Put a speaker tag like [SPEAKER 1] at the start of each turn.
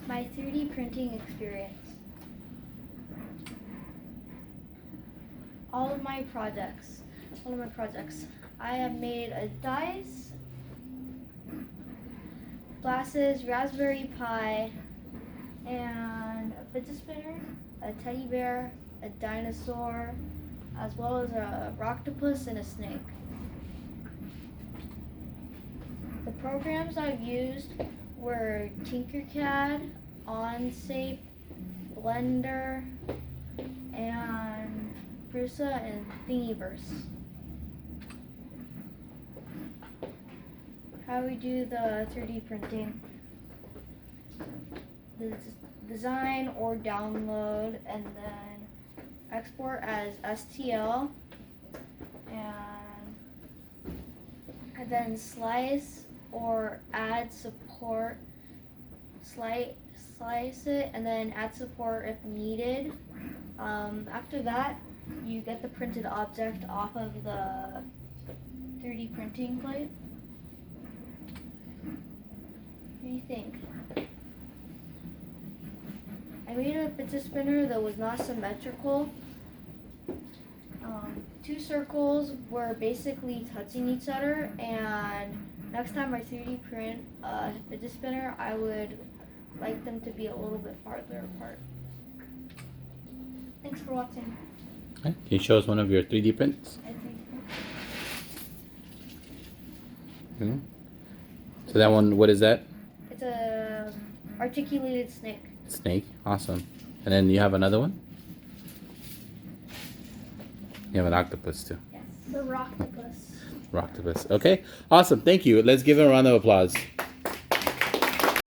[SPEAKER 1] My 3D printing experience. All of my projects. I have made a dice, glasses, Raspberry Pi, and a fidget spinner, a teddy bear, a dinosaur, as well as a octopus and a snake. The programs I've used were Tinkercad, Onshape, Blender, and Prusa and Thingiverse. How we do the 3D printing. The design or download and then export as STL and then slice or add support, slice it and then add support if needed. After that, you get the printed object off of the 3D printing plate. What do you think? I made a fidget spinner that was not symmetrical. Two circles were basically touching each other, and next time I 3D print a fidget spinner, I would like them to be a little bit farther apart. Thanks for watching.
[SPEAKER 2] Okay. Can you show us one of your 3D prints? Mm-hmm. So that one, what is that?
[SPEAKER 1] It's a articulated snake.
[SPEAKER 2] Snake, awesome. And then you have another one? You have an octopus too.
[SPEAKER 1] Yes, the octopus.
[SPEAKER 2] Octopus. Okay, awesome. Thank you. Let's give him a round of applause.